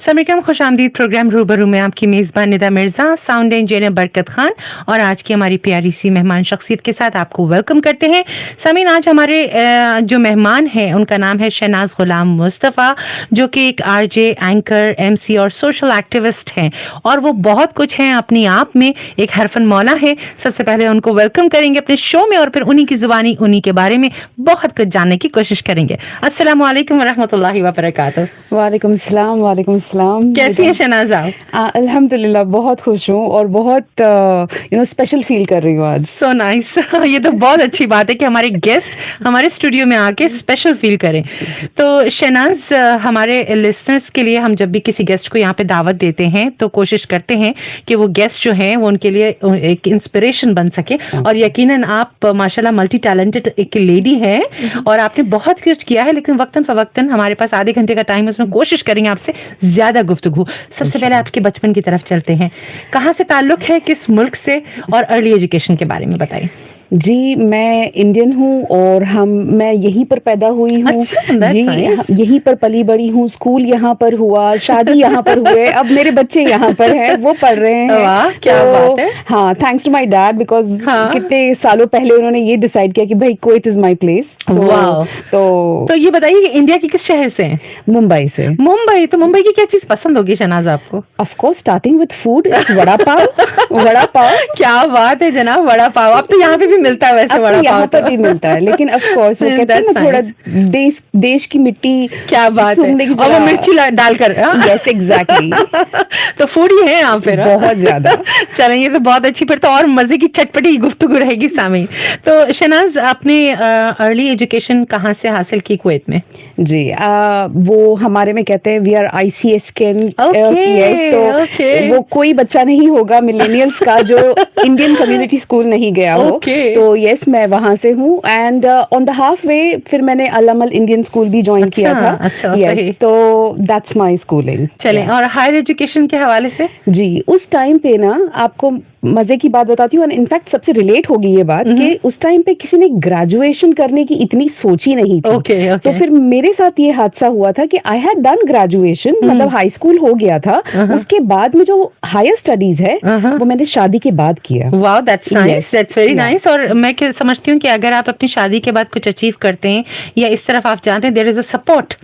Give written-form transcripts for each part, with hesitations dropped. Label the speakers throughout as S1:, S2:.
S1: समीकम खुशामदीद programme रूबरू में आपकी मेज़बान निदा मिर्ज़ा, साउंड इंजीनियर बरकत खान और आज की हमारी प्यारी सी मेहमान शख्सियत के साथ आपको वेलकम करते हैं। समीन, आज हमारे जो मेहमान हैं उनका नाम है शहनाज गुलाम मुस्तफ़ा, जो कि एक आरजे, एंकर, एमसी और सोशल एक्टिविस्ट हैं और वो बहुत कुछ हैं अपनी आप में, एक हरफन मौला है। सबसे पहले उनको वेलकम करेंगे अपने शो में और फिर उन्हीं की ज़ुबानी उन्हीं के बारे में बहुत कुछ जानने की कोशिश करेंगे। अस्सलामु अलैकुम वरहमतुल्लाहि वबरकातुहू।
S2: वालेकुम सलाम।
S1: कैसी हैं शहनाज आप?
S2: अल्हम्दुलिल्लाह बहुत खुश हूँ और बहुत स्पेशल फील कर रही हूँ आज।
S1: सो नाइस ये तो बहुत अच्छी बात है कि हमारे गेस्ट हमारे स्टूडियो में आके स्पेशल फील करें। तो शहनाज, हमारे लिसनर्स के लिए हम जब भी किसी गेस्ट को यहाँ पे दावत देते हैं तो कोशिश करते हैं कि वो गेस्ट जो हैं वो उनके लिए एक इंस्पिरेशन बन सके और यकीनन आप माशाल्लाह मल्टी टैलेंटेड एक लेडी हैं और आपने बहुत कुछ किया है, लेकिन वक्तन फवक्तन हमारे पास आधे घंटे का टाइम है, उसमें कोशिश करेंगे आपसे ज्यादा गुफ्तगू। सबसे पहले आपके बचपन की तरफ चलते हैं, कहाँ से ताल्लुक है, किस मुल्क से, और अर्ली एजुकेशन के बारे में बताइए।
S2: जी, मैं इंडियन हूँ और मैं यहीं पर पैदा हुई हूँ।
S1: अच्छा,
S2: जी, यहीं पर पली बड़ी हूँ, स्कूल यहाँ पर हुआ, शादी यहाँ पर हुए, अब मेरे बच्चे यहाँ पर हैं, वो पढ़ रहे हैं।
S1: वाह, क्या बात है।
S2: हाँ, thanks to my dad, because कितने सालों पहले उन्होंने ये डिसाइड किया कि भाई कुवैत इज माय प्लेस।
S1: तो ये बताइए कि इंडिया के किस शहर से हैं?
S2: मुंबई से।
S1: मुंबई, तो मुंबई की क्या चीज पसंद होगी शहनाज आपको?
S2: Of course starting with food, vada pav. Vada pav,
S1: क्या बात है जनाब, वड़ा पाव अब तो यहाँ पे भी मिलता है वैसे, वड़ा पाव
S2: यहाँ पर भी मिलता है, लेकिन ऑफ कोर्स वो कहते हैं ना थोड़ा देश की मिट्टी।
S1: क्या बात है, और वो मिर्ची डालकर।
S2: Yes exactly.
S1: तो फूडी है यहाँ पे
S2: बहुत ज्यादा।
S1: चलें, ये तो बहुत अच्छी, फिर तो और मजे की चटपटी गुफ्तगू रहेगी सामी। तो शहनाज, आपने अर्ली एजुकेशन कहाँ से हासिल की कुवैत में?
S2: जी, वो हमारे में कहते हैं वी आर ICS कैन। तो वो कोई बच्चा नहीं होगा मिलेनियल्स का जो इंडियन कम्युनिटी स्कूल नहीं गया हो। तो यस, मैं वहां से हूँ and on the half way फिर मैंने अल-अमल इंडियन स्कूल भी ज्वाइन किया था।
S1: अच्छा,
S2: यस, तो दैट्स माय स्कूलिंग।
S1: चलें, और हायर एजुकेशन के हवाले से?
S2: जी, उस टाइम पे ना आपको मजे की बात बताती हूँ, इनफैक्ट सबसे रिलेट होगी ये बात कि उस टाइम पे किसी ने ग्रेजुएशन करने की इतनी सोची नहीं थी। तो फिर मेरे साथ ये हादसा हुआ था कि आई हैड डन ग्रेजुएशन, मतलब हाई स्कूल हो गया था। उसके बाद में जो हायर स्टडीज है वो मैंने शादी के बाद किया।
S1: Wow, that's nice, that's very nice. और मैं समझती हूँ कि अगर आप अपनी शादी के बाद कुछ अचीव करते हैं या इस तरफ आप जानते हैं, there is a support,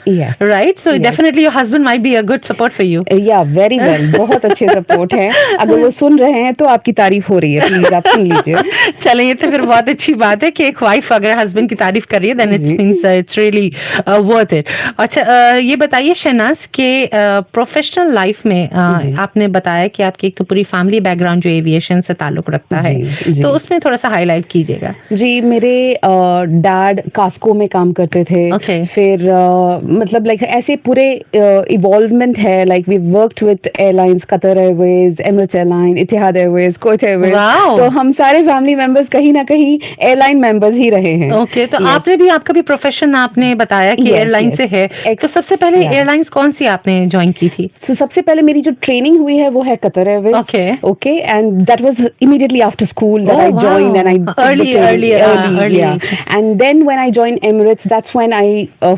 S1: right? So definitely your husband might be a good support for you.
S2: Yeah very well, बहुत अच्छे सपोर्ट है। अगर वो सुन रहे हैं तो आपकी तारीफ हो रही है, प्लीज आप सुन लीजिए।
S1: चलें, ये तो फिर बहुत अच्छी बात है कि एक वाइफ अगर हस्बैंड की तारीफ कर रही है, then it's means it's really worth it. अच्छा, ये बताइए शहनाज के प्रोफेशनल लाइफ में आपने बताया कि आपकी एक तो पूरी फैमिली बैकग्राउंड जो एविएशन से ताल्लुक रखता है, तो उसमें थोड़ा सा हाईलाइट कीजिएगा।
S2: जी, मेरे डैड कास्को में काम करते थे। फिर मतलब लाइक ऐसे पूरे इवॉल्वमेंट है, like we worked with airlines, Qatar airways, Emirates airline, Etihad airways, Kuwait airways. तो हम सारे फैमिली मेंबर्स कहीं ना कहीं एयरलाइन मेंबर्स ही रहे हैं।
S1: तो आपने भी, आपका भी प्रोफेशन आपने बताया कि एयरलाइन से है, तो सबसे पहले एयरलाइंस कौन सी आपने ज्वाइन की थी?
S2: सबसे पहले मेरी जो ट्रेनिंग हुई है वो है Qatar Airways. Okay, and that was immediately after school that I joined and I early. And then when I joined Emirates, that's when I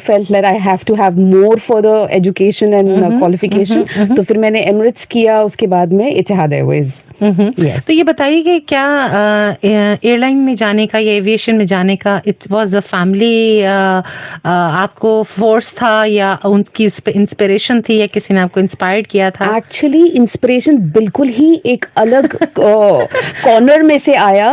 S2: felt that I have to have more further education and qualification. तो फिर मैंने Emirates किया, उसके बाद में इतिहाद Airways.
S1: तो ये बताइए कि क्या एयरलाइन में जाने का या एविएशन में जाने का इट वाज अ फैमिली आपको फोर्स था या उनकी इंस्पिरेशन थी या किसी ने आपको इंस्पायर्ड किया था?
S2: एक्चुअली इंस्पिरेशन बिल्कुल ही एक अलग कॉर्नर में से आया।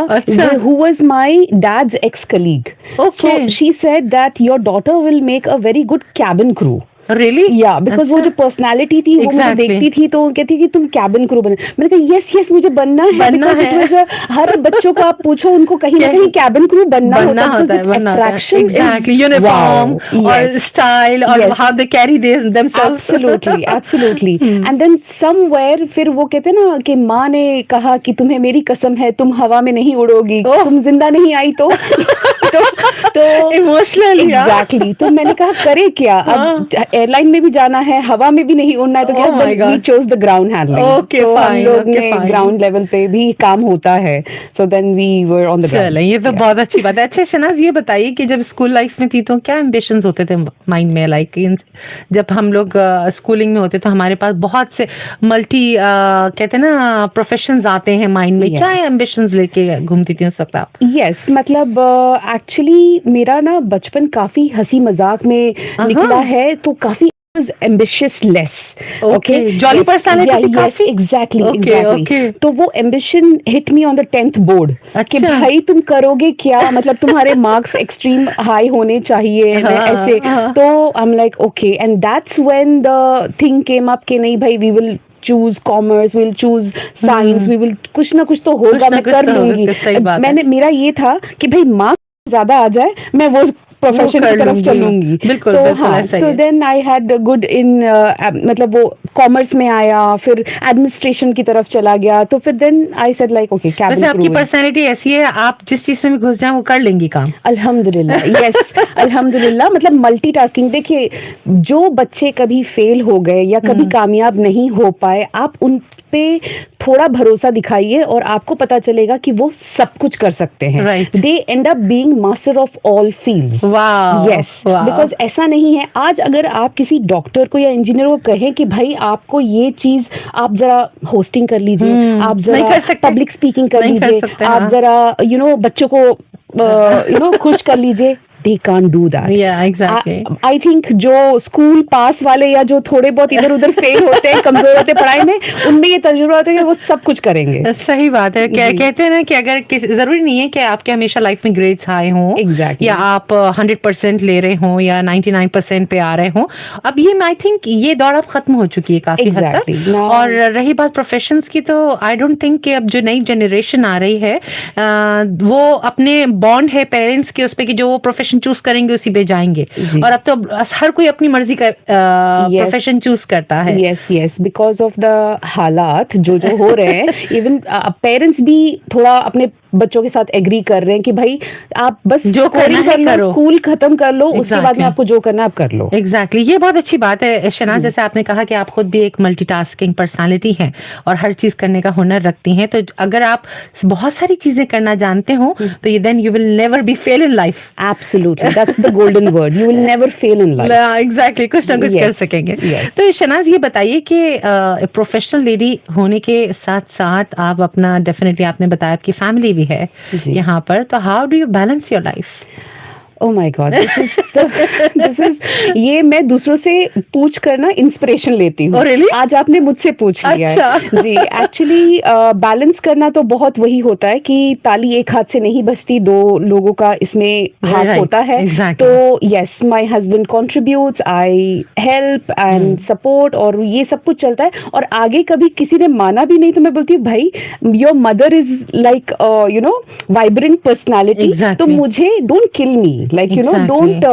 S2: Who was my dad's ex colleague, so she said that your daughter will make a very good cabin crew.
S1: Really?
S2: Yeah, because वो जो पर्सनालिटी थी वो मुझे देखती थी तो कहती कि तुम कैबिन क्रू बनो। मैंने कहा यस मुझे बनना है। हर बच्चों को आप पूछो, उनको कहीं ना कहीं कैबिन क्रू बनना होता है। अट्रैक्शन,
S1: एग्जैक्टली, यूनिफॉर्म और स्टाइल और how they carry themselves.
S2: Absolutely. And then somewhere फिर वो कहते ना कि माँ ने कहा कि तुम्हें मेरी कसम है तुम हवा में नहीं उड़ोगी, तुम जिंदा नहीं आई तो इमोशनल। एग्जैक्टली। तो मैंने कहा करे क्या, अब एयरलाइन में भी जाना है, हवा में भी नहीं उड़ना है, तो क्या we chose the ground handling. तो हम लोग ने ग्राउंड लेवल पे भी काम होता है, so then we were on the ground.
S1: ये तो बहुत अच्छी बात है। अच्छा शहनाज, ये बताइए कि जब स्कूल लाइफ में थी तो क्या एम्बिशंस होते थे माइंड में? लाइक जब हम लोग स्कूलिंग में होते तो हमारे पास बहुत से कहते हैं ना प्रोफेशंस आते हैं माइंड में। क्या एम्बिशंस लेके घूमती थी उस वक्त आप?
S2: यस, मतलब एक्चुअली मेरा ना बचपन काफी हंसी मजाक में निकला है, तो काफी ambitious less.
S1: Okay, jolly personality थी काफी?
S2: Exactly. तो वो ambition hit me on the 10th board कि भाई तुम करोगे क्या, मतलब तुम्हारे मार्क्स एक्सट्रीम हाई होने चाहिए ऐसे। तो I'm like okay, and that's when the thing came up कि नहीं भाई, we will choose commerce, we'll choose science, we will कुछ ना कुछ तो होगा, मैं कर लूंगी। मेरा ये था कि भाई मार्क्स ज्यादा आ जाए, मैं वो प्रोफेशन की तरफ चलूंगी।
S1: बिल्कुल,
S2: तो हाँ, तो then I had good in, मतलब वो कॉमर्स में आया, फिर एडमिनिस्ट्रेशन की तरफ चला गया, तो फिर then I said like okay cabin crew.
S1: आपकी पर्सनालिटी ऐसी है, आप जिस चीज में भी घुस जाएं वो कर लेंगी काम।
S2: अल्हम्दुलिल्लाह, यस अल्हम्दुलिल्लाह। मतलब मल्टीटास्किंग। देखिए, जो बच्चे कभी फेल हो गए या कभी कामयाब नहीं हो पाए, आप उन पे थोड़ा भरोसा दिखाइए और आपको पता चलेगा कि वो सब कुछ कर सकते हैं। They end up being master of all fields. Yes, because ऐसा नहीं है, आज अगर आप किसी डॉक्टर को या इंजीनियर को कहें कि भाई आपको ये चीज, आप जरा होस्टिंग कर लीजिए, आप जरा पब्लिक स्पीकिंग कर लीजिए, आप जरा बच्चों को खुश कर लीजिए, they can't do that.
S1: Yeah, exactly.
S2: I think जो स्कूल पास वाले या जो थोड़े बहुत इधर उधर फेल होते हैं, कमजोर होते हैं पढ़ाई में, उनमें ये तजुर्बा होता है कि वो सब कुछ करेंगे।
S1: सही बात है। कहते हैं ना कि अगर जरूरी नहीं है कि आपके हमेशा लाइफ में ग्रेड्स हाई हों, या आप 100% ले रहे हों या 99% पे आ रहे हों। अब ये आई थिंक ये दौड़ अब खत्म हो चुकी है काफी हद तक। और रही बात प्रोफेशंस की, तो आई डोंट थिंक कि अब जो नई जनरेशन आ रही है वो अपने बॉन्ड है पेरेंट्स के उस पे कि जो वो प्रोफेशन चूज करेंगे उसी पे जाएंगे। और अब तो हर कोई अपनी मर्जी का प्रोफेशन चूज करता है।
S2: यस, बिकॉज ऑफ द हालात जो हो रहे हैं, इवन पेरेंट्स भी थोड़ा अपने बच्चों के साथ एग्री कर रहे हैं कि भाई आप बस
S1: जो करना कर लो,
S2: स्कूल खत्म कर लो, उसके बाद में आपको जो करना आप कर लो।
S1: एग्जैक्टली, ये बहुत अच्छी बात है शहनाज। जैसे आपने कहा कि आप खुद भी एक मल्टीटास्किंग पर्सनालिटी हैं और हर चीज करने का हुनर रखती हैं, तो अगर आप बहुत सारी चीजें करना जानते हो तो ये then you will never be fail in life.
S2: Absolutely, that's the golden word, you will never fail in life.
S1: Exactly, कुछ ना कुछ कर सकेंगे। तो शहनाज ये बताइए कि प्रोफेशनल लेडी होने के साथ साथ आप अपना, डेफिनेटली आपने बताया आपकी फैमिली भी है यहाँ पर, तो how do you balance your life?
S2: Oh my God, this is ये मैं दूसरों से पूछ कर ना इंस्पिरेशन लेती हूँ।
S1: really?
S2: आज आपने मुझसे पूछ लिया है। जी, एक्चुअली बैलेंस करना तो बहुत वही होता है कि ताली एक हाथ से नहीं बजती, दो लोगों का इसमें हाथ होता है। तो yes, my husband contributes, I help and support, और ये सब कुछ चलता है। और आगे कभी किसी ने माना भी नहीं तो मैं बोलती हूँ भाई, your mother is like vibrant personality, तो मुझे don't kill me, like you know, don't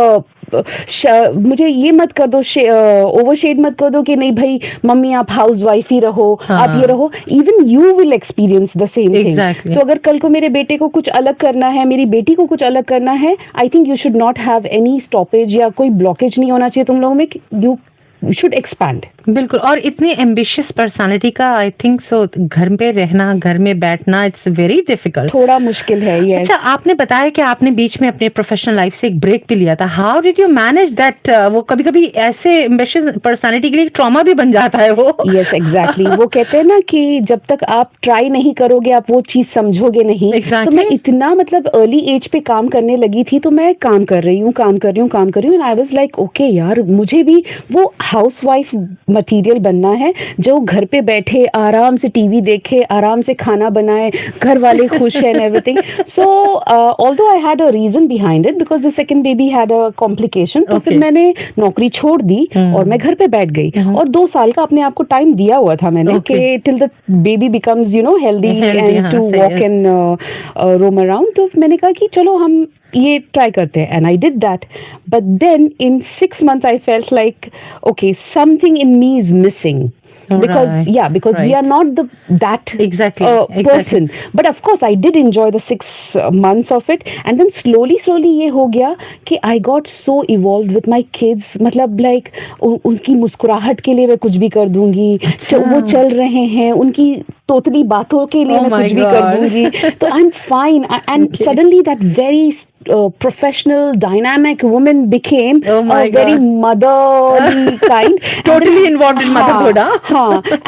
S2: मुझे ये मत कर दो, ओवरशेड मत कर दो कि नहीं भाई मम्मी आप हाउस वाइफ ही रहो, आप ये रहो। Even you will experience the same thing. तो अगर कल को मेरे बेटे को कुछ अलग करना है, मेरी बेटी को कुछ अलग करना है, I think you should not have any stoppage या कोई ब्लॉकेज नहीं होना चाहिए तुम लोगों में। You should expand.
S1: बिल्कुल। और इतनी एम्बिशियस पर्सनालिटी का आई थिंक सो घर पे रहना, घर में बैठना, इट्स वेरी डिफिकल्ट,
S2: थोड़ा मुश्किल है। yes.
S1: अच्छा, आपने बताया कि आपने बीच में अपने प्रोफेशनल लाइफ से एक ब्रेक भी लिया था। How did you manage that? वो कभी कभी ऐसे एम्बिशियस पर्सनालिटी के लिए ट्रॉमा भी बन जाता है वो।
S2: Yes, exactly. वो कहते हैं ना कि जब तक आप ट्राई नहीं करोगे आप वो चीज समझोगे नहीं। तो मैं इतना मतलब अर्ली एज पे काम करने लगी थी, तो मैं काम कर रही हूँ and I was like okay यार, मुझे भी वो हाउसवाइफ मटेरियल बनना है जो घर पे बैठे आराम से टीवी देखे, आराम से खाना बनाए, घर वाले खुश हैं and everything. So although I had a reason behind it, because the second baby had a complication. तो फिर मैंने नौकरी छोड़ दी और मैं घर पे बैठ गई और 2 साल का अपने आप को टाइम दिया हुआ था मैंने कि till the baby becomes healthy and to walk and roam around. तो मैंने कहा कि चलो हम ये ट्राई करते हैं, and I did that. But then in 6 months I felt like okay, something in me is missing. because because we are not that person. But of course I did enjoy the 6 months of it, and then slowly ये हो गया कि I got so evolved with my kids. मतलब like उसकी मुस्कुराहट के लिए मैं कुछ भी कर दूंगी, वो चल रहे हैं उनकी तोतली बातों के लिए मैं कुछ भी कर दूंगी, तो I'm fine. And suddenly that very professional dynamic woman became a very motherly kind,
S1: totally involved in motherhood.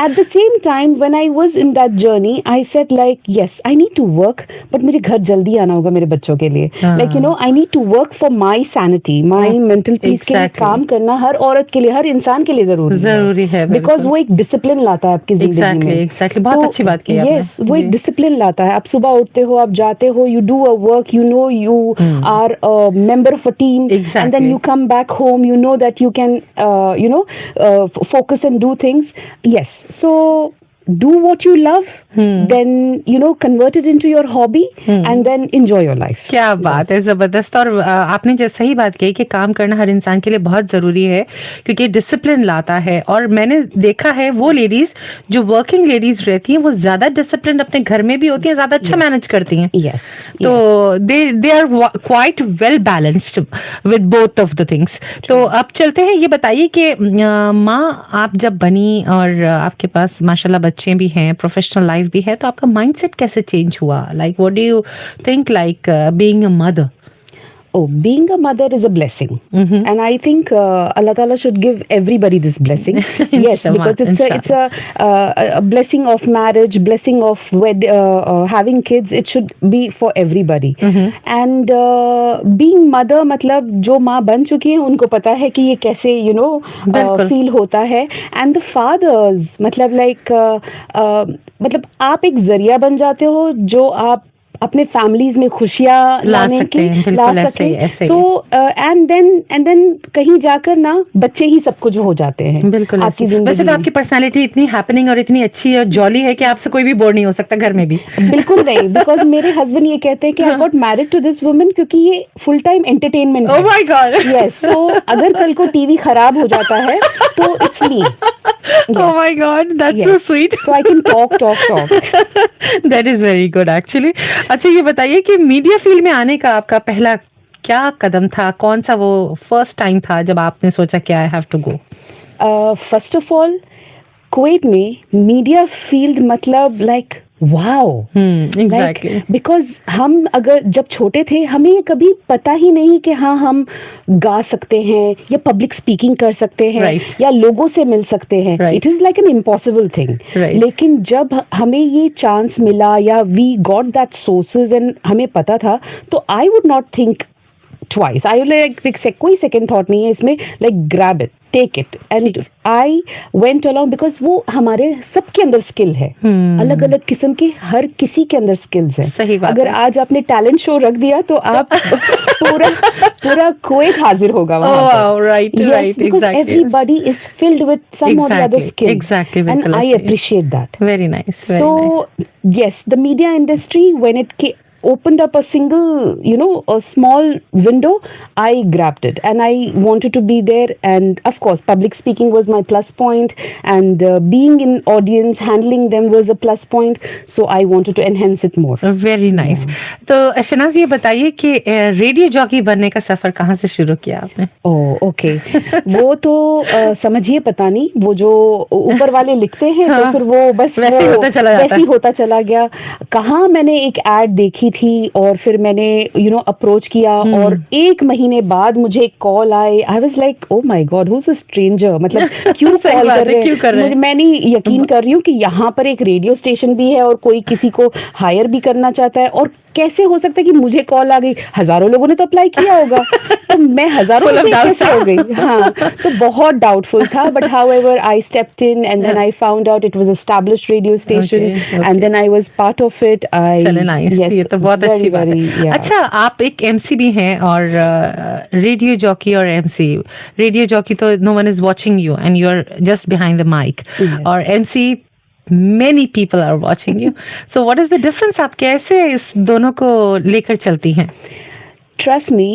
S2: At the same time when I was in that journey I said like yes I need to work, but मुझे घर जल्दी आना होगा मेरे बच्चों के लिए. Like you know I need to work for my sanity, my mental peace के लिए काम करना हर औरत के लिए, हर इंसान के लिए जरूरी है, because वो एक डिसिप्लिन लाता है आपकी जिंदगी में.
S1: बहुत अच्छी बात की आपने.
S2: Yes, वो एक डिसिप्लिन लाता है. आप सुबह उठते हो, आप जाते हो, you do a work, you know you are a member of a team, and then you come back home, you know that you can focus and do things. Yes, so do what you love, then convert it into your hobby, and then enjoy your life.
S1: क्या बात है, जबरदस्त. और आपने जो सही बात कही कि काम करना हर इंसान के लिए बहुत जरूरी है, क्योंकि डिसिप्लिन लाता है. और मैंने देखा है वो लेडीज जो वर्किंग लेडीज रहती हैं वो ज्यादा डिसिप्लिन अपने घर में भी होती हैं, ज्यादा अच्छा मैनेज करती हैं. तो they are quite well balanced with both of the things. तो अब चलते हैं, ये बताइए कि माँ आप जब बनी और आपके पास माशाल्लाह बच्चे भी हैं, प्रोफेशनल लाइफ भी है, तो आपका माइंडसेट कैसे चेंज हुआ? Like what do you think like being a mother?
S2: Oh, being a mother is a blessing, and I think Allah Taala should give everybody this blessing. Yes, because it's a blessing of marriage, blessing of having kids. It should be for everybody. And being mother, मतलब जो माँ बन चुकी हैं उनको पता है कि ये कैसे feel होता है. And the fathers, मतलब like मतलब आप एक जरिया बन जाते हो जो आप अपने फैमिलीज में खुशियां लाने की ला सके. सो एंड देन कहीं जाकर ना बच्चे ही सब कुछ हो जाते हैं.
S1: बिल्कुल आपकी जिंदगी. वैसे तो आपकी पर्सनालिटी इतनी हैपनिंग और इतनी अच्छी और जॉली है कि आपसे कोई भी बोर नहीं हो सकता घर में भी.
S2: बिल्कुल नहीं, बिकॉज मेरे हस्बैंड ये कहते हैं कि I got married to this woman क्योंकि ये full time entertainment.
S1: Oh my God.
S2: Yes, so अगर कल को टीवी खराब हो जाता है तो it's me.
S1: Oh my God, that's so sweet.
S2: So I can talk.
S1: That is very good actually. अच्छा ये बताइए कि मीडिया फील्ड में आने का आपका पहला क्या कदम था? कौन सा वो फर्स्ट टाइम था जब आपने सोचा कि I have to go?
S2: First of all Kuwait में मीडिया फील्ड मतलब लाइक वाओ.
S1: एग्जैक्टली.
S2: बिकॉज हम अगर जब छोटे थे हमें ये कभी पता ही नहीं कि हाँ हम गा सकते हैं या पब्लिक स्पीकिंग कर सकते हैं, या लोगों से मिल सकते हैं. It is like an impossible thing. लेकिन जब हमें ये चांस मिला या we got that sources and हमें पता था, तो I would not think twice. I like कोई second thought नहीं है इसमें. Like grab it, take it, and I went along because वो हमारे सबके अंदर स्किल है. अलग अलग किस्म के हर किसी के अंदर स्किल्स है.
S1: सही बात.
S2: अगर आज आपने टैलेंट शो रख दिया तो आप पूरा कुवैत हाजिर होगा वहाँ पर.
S1: Right,
S2: because everybody is filled with some or the other skill.
S1: Exactly.
S2: And I appreciate that.
S1: Very nice.
S2: So yes, the media industry when it opened up a single a small window, I grabbed it and I wanted to be there. And of course public speaking was my plus point, and being in audience handling them was a plus point, so I wanted to enhance it more.
S1: Very nice. तो शहनाज ये बताइए कि radio jockey बनने का सफर कहाँ से शुरू किया आपने?
S2: ओके. वो तो समझिए पता नहीं, वो जो ऊपर वाले लिखते हैं तो फिर वो बस वैसे ही होता चला गया. कहाँ मैंने एक एड देखी थी और फिर मैंने अप्रोच किया, और 1 महीने बाद मुझे एक कॉल आए. आई was like oh my God, who is a stranger. मतलब क्यों कॉल कर रहे हैं? मैं नहीं यकीन कर रही हूँ कि यहाँ पर एक रेडियो स्टेशन भी है और कोई किसी को हायर भी करना चाहता है, और कैसे हो सकता है कि मुझे कॉल आ गई? हजारों लोगों ने तो अप्लाई किया होगा, तो मैं हजारों में कैसे हो गई? हाँ, तो बहुत डाउटफुल था. But however I stepped in and then I found out it was a established radio station, and then I was part of it.
S1: ये तो बहुत अच्छी बात है. अच्छा, आप एक एमसी भी हैं, और रेडियो जॉकी और एमसी. रेडियो जॉकी तो no one is watching you and you are just behind the mic, और MC many people are watching you. So what is the difference? आप कैसे इस दोनों को लेकर चलती हैं?
S2: Trust me,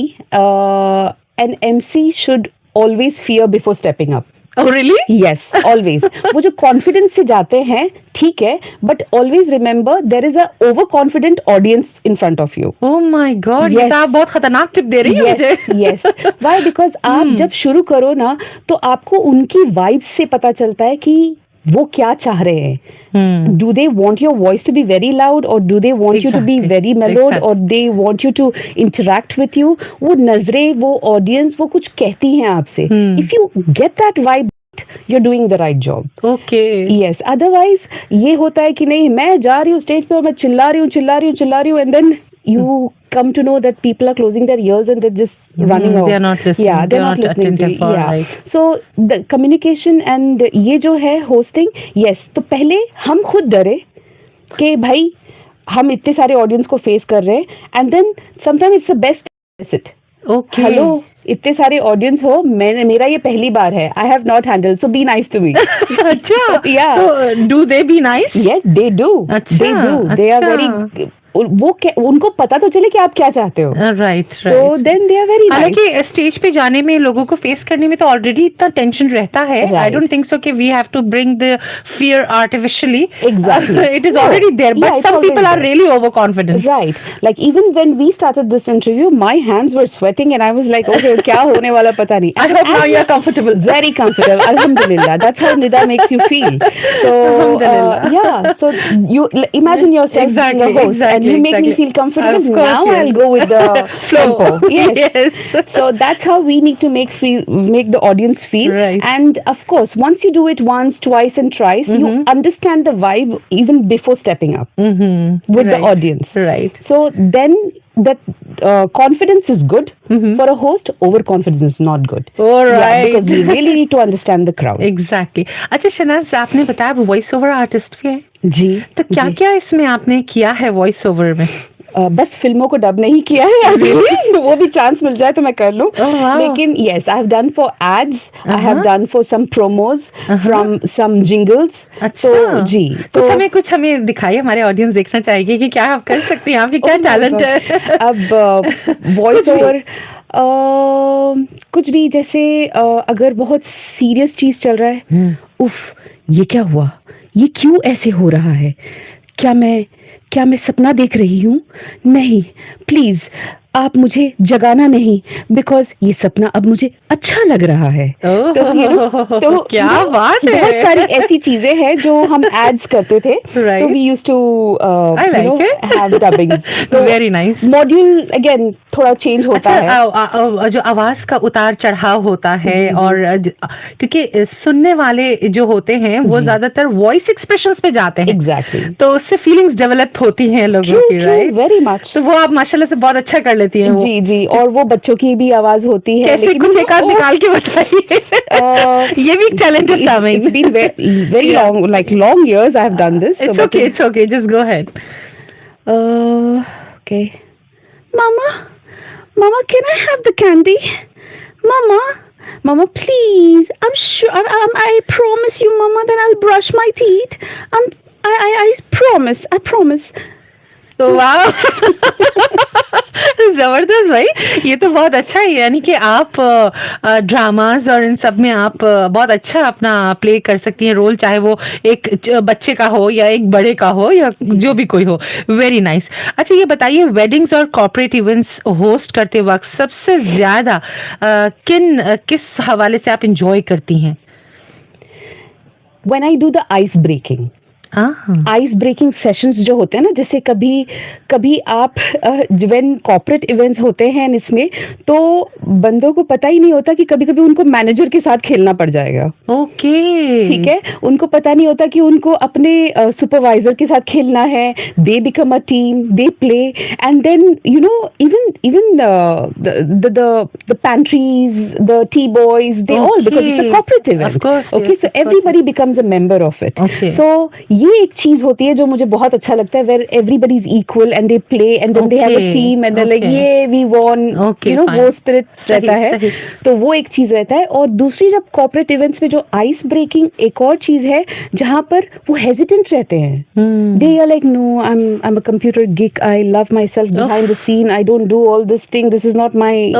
S2: an MC should always fear before stepping up.
S1: Oh really?
S2: Yes, always. वो जो कॉन्फिडेंस से जाते हैं ठीक है, but always remember there is a over confident audience in front of you.
S1: Oh my God, ये तो आप बहुत खतरनाक टिप दे रही है मुझे.
S2: यस. व्हाई? बिकॉज आप जब शुरू करो ना तो आपको उनकी वाइब्स से पता चलता है कि वो क्या चाह रहे हैं. Do they want your voice to be very loud or do they want you to be very mellowed or they want you to interact with you? वो नजरें, वो ऑडियंस, वो कुछ कहती हैं आपसे. If you get that vibe, you're doing the right job.
S1: Okay.
S2: Yes. Otherwise ये होता है कि नहीं, मैं जा रही हूँ स्टेज पे और मैं चिल्ला रही हूँ and then you come to know that people are closing their ears and they're just running off.
S1: They're not listening.
S2: Yeah, they're not listening to you. Yeah. Right. So the communication and ये जो है hosting, yes, तो पहले हम खुद डरे कि भाई हम इतने सारे ऑडियंस को फेस कर रहे हैं and then sometimes it's the best it.
S1: Okay.
S2: Hello, इतने सारे ऑडियंस हो, मेरा ये पहली बार है. I have not handled, so be nice to me.
S1: अच्छा.
S2: Yeah.
S1: Do they be nice?
S2: Yes, they do. They do. They are very, वो उनको पता तो चले कि आप क्या चाहते हो.
S1: राइट.
S2: तो then they are very nice.
S1: हालांकि स्टेज पे जाने में, लोगों को फेस करने में तो ऑलरेडी इतना टेंशन रहता है. आई डोंट थिंक सो कि we have to bring the fear artificially.
S2: Exactly.
S1: It is already there, but some people are really over confident.
S2: Right. Like even when we started this interview, my hands were sweating and I was like, okay, क्या होने वाला पता नहीं.
S1: I hope now you are comfortable.
S2: Very comfortable. Alhamdulillah. That's how Nida makes you feel. So yeah. So you imagine yourself being a host and you make me feel comfortable. Now I'll go with the flow. Yes. So that's how we need to make the audience feel.
S1: Right.
S2: And of course, once you do it once, twice, and thrice, you understand the vibe even before stepping up with the audience.
S1: Right.
S2: So then that confidence is good for a host. Overconfidence is not good.
S1: All right.
S2: Yeah, because we really need to understand the crowd.
S1: Exactly. अच्छा शहनाज, आपने बताया आप voice over artist भी है.
S2: जी.
S1: तो क्या क्या इसमें आपने किया है वॉइस ओवर में?
S2: बस फिल्मों को डब नहीं किया है अभी. वो भी चांस मिल जाए तो मैं कर लूं. लेकिन yes, I have done for ads. I have done for some promos from some jingles.
S1: अच्छा.
S2: तो जी,
S1: कुछ हमें दिखाइए, हमारे ऑडियंस देखना चाहेगी कि क्या आप कर सकती हैं, आपकी क्या टैलेंट है.
S2: अब वॉइस ओवर कुछ भी, जैसे अगर बहुत सीरियस चीज चल रहा है, उफ, ये क्या हुआ, ये क्यों ऐसे हो रहा है, क्या मैं सपना देख रही हूँ? नहीं, प्लीज आप मुझे जगाना नहीं, बिकॉज ये सपना अब मुझे अच्छा लग रहा है. तो
S1: क्या बात है.
S2: बहुत सारी ऐसी चीजें हैं जो हम एड्स करते थे. तो we used to have dubbings.
S1: Very nice.
S2: Module again थोड़ा चेंज होता है.
S1: जो आवाज का उतार चढ़ाव होता है, और क्योंकि सुनने वाले जो होते हैं वो ज्यादातर वॉइस एक्सप्रेशंस पे जाते हैं.
S2: एग्जैक्टली.
S1: तो उससे फीलिंग्स डेवलप होती हैं लोगों की. राइट.
S2: Very much.
S1: तो वो आप माशाल्लाह से बहुत अच्छा कर लेती हैं.
S2: जी जी. और वो बच्चों की भी आवाज होती है.
S1: कैसे, कुछ एक आध निकाल के बताइए. ये भी एक टैलेंट है सामने.
S2: It's been very long, like long years I have done this.
S1: It's okay, just go ahead.
S2: Okay. Mama, can I have the candy? Mama, please. I'm sure. I promise you, Mama, that I'll brush my teeth. I promise.
S1: तो वाह. जबरदस्त भाई, ये तो बहुत अच्छा है. यानी कि आप ड्रामाज और इन सब में आप बहुत अच्छा अपना प्ले कर सकती हैं रोल, चाहे वो एक बच्चे का हो या एक बड़े का हो या जो भी कोई हो. Very nice. अच्छा ये बताइए, वेडिंग्स और कॉर्पोरेट इवेंट्स होस्ट करते वक्त सबसे ज्यादा किस हवाले से आप इंजॉय करती हैं?
S2: When I do the ice breaking. Ice breaking sessions जो होते हैं ना, जैसे कभी आप व्हेन कॉर्पोरेट इवेंट्स होते हैं इसमें, तो बंदों को पता ही नहीं होता कि कभी कभी उनको मैनेजर के साथ खेलना पड़ जाएगा.
S1: ओके.
S2: ठीक है. उनको पता नहीं होता कि उनको अपने सुपरवाइजर के साथ खेलना है. They become a team, they play, and then you know even the pantries, the tea boys, they all, because it's a corporate event. Okay. So everybody becomes a member of it. So ये एक चीज होती है जो मुझे बहुत अच्छा लगता है, where everybody is equal and they play and then they have a team and like ये वी वॉन, यू नो, वो स्पिरिट रहता है. तो वो एक चीज रहता है. और दूसरी, जब कॉर्पोरेट इवेंट्स में जो आइस ब्रेकिंग एक और चीज है जहां पर वो हेजिटेंट रहते हैं. They are like, no, I am a computer geek, I love myself behind the scene, I don't do all this thing, this is not my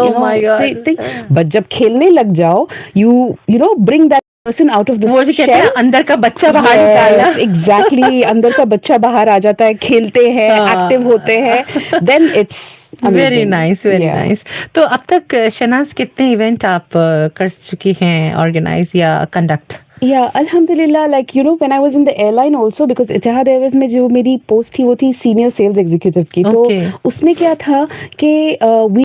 S2: thing. But जब खेलने लग जाओ, you know bring that person out of the
S1: वो जो कहते हैं
S2: shell.
S1: अंदर का बच्चा बाहर निकालना।
S2: Exactly, अंदर का बच्चा बाहर आ जाता है, खेलते हैं, एक्टिव होते हैं, then it's
S1: very nice, very nice. तो अब तक शहनाज कितने इवेंट आप कर चुकी हैं ऑर्गेनाइज या conduct?
S2: Yeah, Alhamdulillah, like, you know, when I was in the airline also, because Etihad Airways में जो मेरी पोस्ट थी वो थी सीनियर सेल्स एग्जीक्यूटिव की, तो उसमें क्या था कि we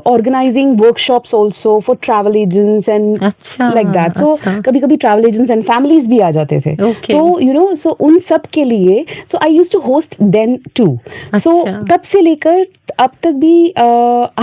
S2: organizing workshops also for travel agents and like that. So कभी-कभी travel agents and families भी आ जाते थे, तो you know, so उन सब के लिए so I used to host then too. So तब से लेकर अब तक भी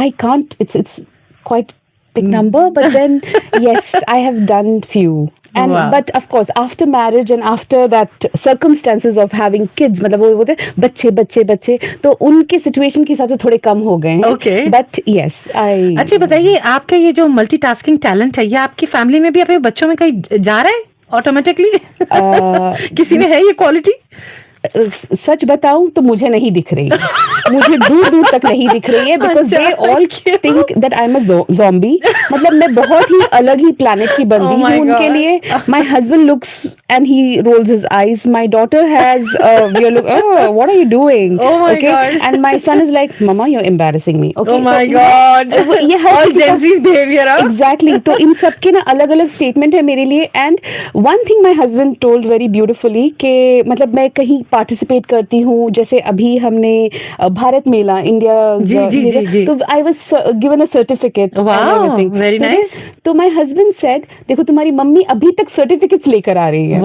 S2: I can't, it's quite big number, but then yes, I have done few. And but of course after marriage and after that circumstances of having kids, मतलब वो बोलते बच्चे बच्चे बच्चे, तो उनके सिचुएशन के हिसाब से थोड़े कम हो गए हैं, but yes I।
S1: अच्छा बताइए, आपका ये जो मल्टीटास्किंग टैलेंट है ये आपकी फैमिली में भी अपने बच्चों में कहीं जा रहा है ऑटोमेटिकली? किसी में है ये क्वालिटी?
S2: सच बताऊं तो मुझे नहीं दिख रही, मुझे दूर दूर तक नहीं दिख रही है, because they all think that I am a zombie, मतलब मैं बहुत ही अलग ही प्लैनेट की बंदी हूँ उनके लिए। My husband looks and he rolls his eyes, my daughter has we are look what are you doing, okay, and my son is like mumma you are embarrassing me, okay,
S1: oh my God,
S2: ये हर
S1: Gen Z's behaviour.
S2: Exactly, तो इन सब के ना अलग अलग statement है मेरे लिए। And one thing my husband told very beautifully कि मतलब मैं कहीं पार्टिसिपेट करती हूँ, जैसे अभी हमने भारत मेला इंडिया, तो I was given a certificate,
S1: very nice.
S2: तो माय हस्बैंड सेड देखो तुम्हारी मम्मी अभी तक सर्टिफिकेट्स लेकर आ रही है,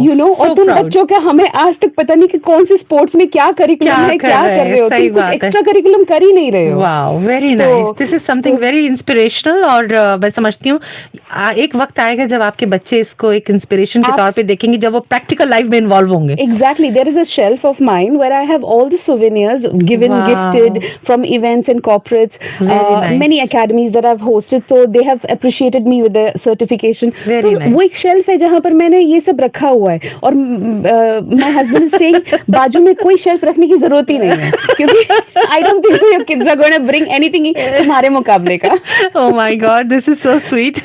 S2: यू नो, और तुम बच्चों का हमें आज तक पता नहीं कि कौन से स्पोर्ट्स में क्या करिकुलम है, क्या कर रहे हो, तुम कुछ एक्स्ट्रा करिकुलम कर ही नहीं रहे हो।
S1: Wow, very nice, this is something very inspirational. और मैं समझती हूँ एक वक्त आएगा जब आपके बच्चे इसको एक इंस्पिरेशन के तौर पे देखेंगे, जब वो प्रैक्टिकल लाइफ में इन्वॉल्व होंगे।
S2: Exactly, there is a shelf of mine where I have all the souvenirs given, gifted from events and corporates, many academies that I've hosted, so they have appreciated me with the certification.
S1: Very nice.
S2: वो एक shelf है जहाँ पर मैंने ये सब रखा हुआ है, और my husband is saying बाजू में कोई शेल्फ रखने की जरूरत ही नहीं है, क्योंकि I don't think so your kids are going to bring anything तुम्हारे मुकाबले का।
S1: Oh my God, this is so sweet.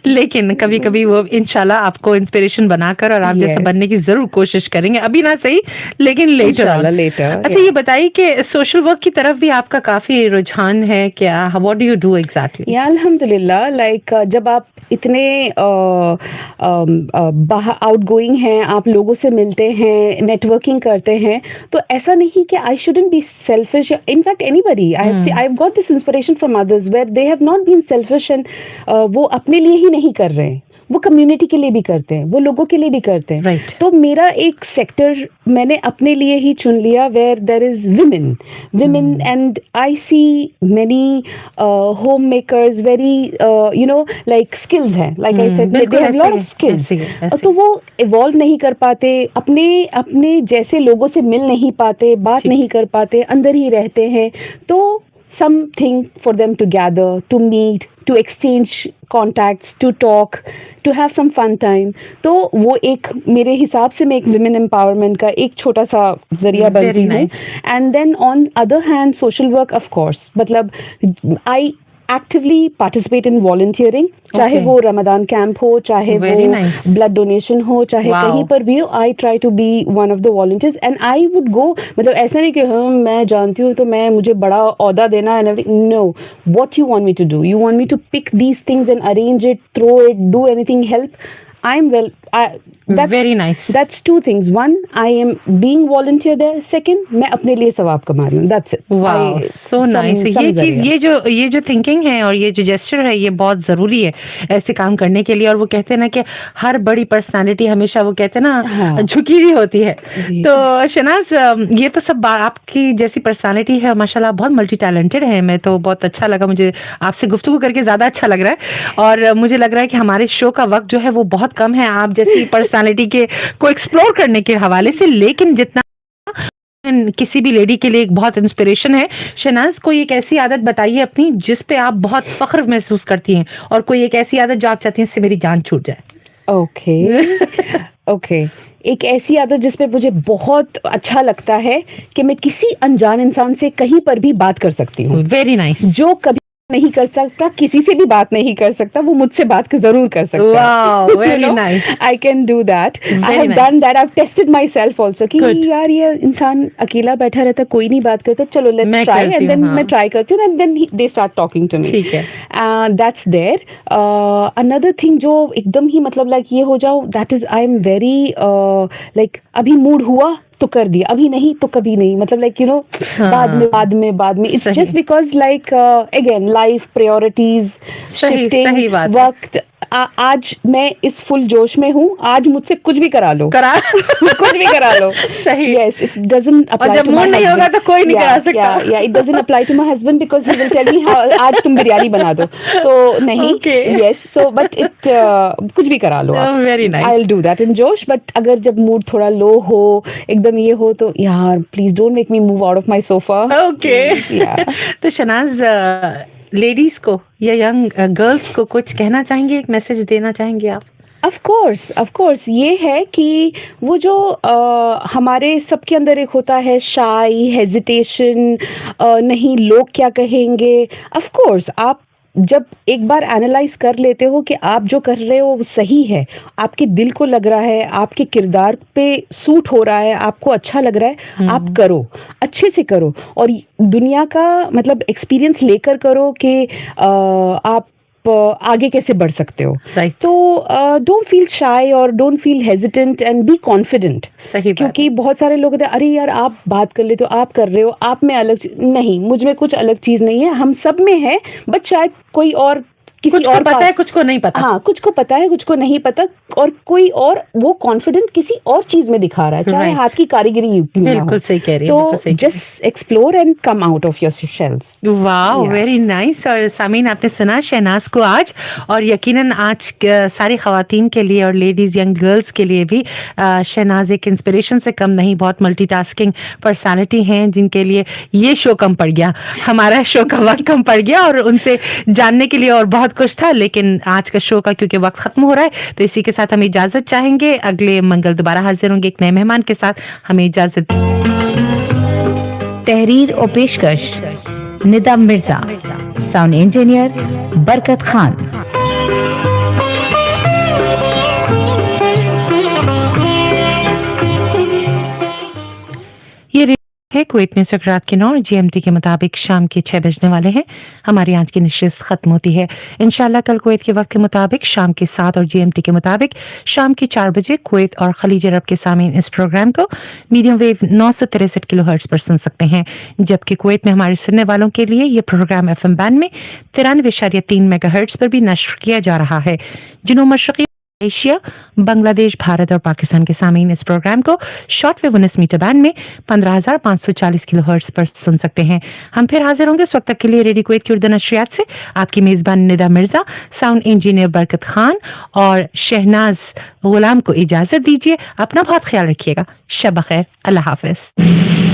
S1: लेकिन कभी कभी वो इंशाल्लाह आपको इंस्पिरेशन बनाकर और आप जैसा बनने की जरूर कोशिश करेंगे, अभी ना सही लेकिन लेटर। अच्छा ये बताइए कि सोशल वर्क की तरफ भी आपका काफी रुझान है क्या? What do you do exactly?
S2: या अल्हम्दुलिल्लाह, लाइक जब आप इतने आउटगोइंग हैं, आप लोगों से मिलते हैं, नेटवर्किंग करते हैं, तो ऐसा नहीं कि I shouldn't be selfish, in fact anybody, I have got this inspiration from others where they have not been selfish, and वो अपने लिए ही नहीं कर रहे हैं, वो कम्युनिटी के लिए भी करते हैं, वो लोगों के लिए भी करते हैं।
S1: Right.
S2: तो मेरा एक सेक्टर मैंने अपने लिए ही चुन लिया where there is women and I see many home makers, very you know like skills हैं, like I said they have lot of skills, तो वो इवॉल्व नहीं कर पाते, अपने जैसे लोगों से मिल नहीं पाते, बात नहीं कर पाते, अंदर ही रहते हैं, तो something for them to gather, to meet, to exchange contacts, to talk, to have some fun time. तो वो एक मेरे हिसाब से मैं एक women empowerment का एक छोटा सा जरिया बनती हूँ। And then on other hand, social work of course, मतलब I actively participate in volunteering, चाहे वो रमदान कैंप हो, चाहे वो ब्लड डोनेशन हो, चाहे कहीं पर भी हो, I try to be one of the volunteers and I would go, मतलब ऐसा नहीं कि हाँ मैं जानती हूँ तो मैं मुझे बड़ा औहदा देना है, no, what you want me to do, you want me to pick these things and arrange it, throw it, do anything, help, I am that's
S1: very nice.
S2: That's two things. One, I am being volunteer there. Second, मैं अपने लिए सवाब कमा रही हूँ. That's it.
S1: Wow, so nice. ये चीज, ये जो थिंकिंग है और ये जो जेस्चर है, ये बहुत जरूरी है ऐसे काम करने के लिए। और वो कहते हैं ना कि हर बड़ी पर्सनालिटी हमेशा वो कहते हैं ना झुकी हुई होती है। तो शहनाज, ये तो सब आपकी जैसी पर्सनालिटी है, माशाल्लाह बहुत मल्टी टैलेंटेड है। मैं तो बहुत अच्छा लगा, मुझे आपसे गुफ्तगू करके ज्यादा अच्छा लग रहा है, और मुझे लग रहा है कि हमारे शो का वक्त जो है वो बहुत कम है आप जैसी पर्सनालिटी के को एक्सप्लोर करने के हवाले से, लेकिन जितना किसी भी लेडी के लिए एक बहुत इंस्पिरेशन है। शहनाज, कोई एक ऐसी आदत बताइए अपनी जिस पे आप बहुत फख्र महसूस करती हैं, और कोई एक ऐसी आदत जो आप चाहती हैं इससे मेरी जान छूट जाए।
S2: ओके, एक ऐसी आदत जिस पे मुझे बहुत अच्छा लगता है कि मैं किसी अनजान इंसान से कहीं पर भी बात कर सकती हूँ।
S1: Very nice.
S2: जो कभी नहीं कर सकता, किसी से भी बात नहीं कर सकता, वो मुझसे बात जरूर कर सकता है।
S1: Wow, very nice.
S2: I can do that. I have done that. I've tested myself also कि यार ये इंसान अकेला बैठा रहता, कोई नहीं बात करता, चलो let's try, and then मैं try करती हूँ, and then they start talking to me.
S1: ठीक है.
S2: That's there. Another thing जो एकदम ही मतलब like ये हो जाओ, that is I am very like अभी मूड हुआ तो कर दिया, अभी नहीं तो कभी नहीं, मतलब लाइक यू नो बाद में it's just because like again life priorities shifting वक्त। आज मैं इस फुल जोश में हूँ, आज मुझसे कुछ भी करा लो कुछ भी करा लो।
S1: सही।
S2: Yes, it doesn't apply
S1: to my husband, नहीं होगा तो कोई नहीं करा सकता।
S2: Yeah it doesn't apply to my husband because he will tell me आज तुम बिरयानी बना दो, तो नहीं। यस, सो बट इट कुछ भी करा लो आप,
S1: very nice,
S2: I will do that in जोश। बट अगर जब मूड थोड़ा लो हो, एकदम ये हो, तो यार please don't make me move out of my sofa.
S1: Okay. तो शहनाज, लेडीज को या यंग गर्ल्स को कुछ कहना चाहेंगे, एक मैसेज देना चाहेंगे आप?
S2: ऑफ कोर्स ये है कि वो जो हमारे सबके अंदर एक होता है शाई हेजिटेशन, नहीं लोग क्या कहेंगे। ऑफ कोर्स आप जब एक बार एनालाइज कर लेते हो कि आप जो कर रहे हो वो सही है, आपके दिल को लग रहा है, आपके किरदार पे सूट हो रहा है, आपको अच्छा लग रहा है, आप करो, अच्छे से करो, और दुनिया का मतलब एक्सपीरियंस लेकर करो कि आप आगे कैसे बढ़ सकते हो। तो डोंट फील शाई और don't feel hesitant and be confident. क्योंकि बहुत सारे लोग होते हैं, अरे यार आप बात कर लेते हो, आप कर रहे हो, आप में अलग नहीं, मुझ में कुछ अलग चीज नहीं है, हम सब में है, बट शायद कोई और किसी
S1: कुछ और पता है, कुछ को नहीं पता।
S2: हाँ, कुछ को पता है, कुछ को नहीं पता, और कोई और वो कॉन्फिडेंट किसी और चीज में दिखा रहा है, चाहे हाथ की कारीगरी
S1: बिल्कुल सही कह रही है।
S2: तो just explore and come out of your shells.
S1: Wow, very nice. और सामीन, आपने सुना शहनाज को आज, और यकीनन आज सारी खवातीन के लिए और लेडीज यंग गर्ल्स के लिए भी शहनाज एक इंस्पिरेशन से कम नहीं, बहुत मल्टीटास्किंग पर्सनालिटी हैं जिनके लिए ये शो कम पड़ गया, हमारा शो का वक्त कम पड़ गया, और उनसे जानने के लिए और बहुत कुछ था, लेकिन आज का शो का क्योंकि वक्त खत्म हो रहा है, तो इसी के साथ हम इजाजत चाहेंगे। अगले मंगल दोबारा हाजिर होंगे एक नए मेहमान के साथ। हमें इजाजत।
S3: तहरीर और पेशकश निदा मिर्जा, साउंड इंजीनियर बरकत खान।
S1: ये है कुवैत में रात के 9 GMT के मुताबिक शाम के 6 बजने वाले हैं। हमारी आज की नशिस्त खत्म होती है इंशाल्लाह कल कुवैत के वक्त के मुताबिक शाम के 7 और GMT के मुताबिक शाम के 4 बजे कुवैत और खलीज अरब के सामीन इस प्रोग्राम को मीडियम वेव 963 किलोहर्ट्ज पर सुन सकते हैं, जबकि कुवैत में हमारे सुनने वालों के लिए ये प्रोग्राम FM बैंड में 93.3 मेगाहर्ट्ज पर भी नश्र किया जा रहा है। जनूब मशरक़ी एशिया, बांग्लादेश, भारत और पाकिस्तान के सामीन इस प्रोग्राम को शॉर्ट वेव 19 मीटर बैंड में 15,540 किलोहर्ट्ज पर सुन सकते हैं। हम फिर हाजिर होंगे इस वक्त तक के लिए रेडियो कुवैत की उर्दू नशरियात से आपकी मेजबान निदा मिर्जा, साउंड इंजीनियर बरकत खान और शहनाज गुलाम को इजाजत दीजिए। अपना बहुत ख्याल रखिएगा। शब खैर, अल्लाह हाफिज।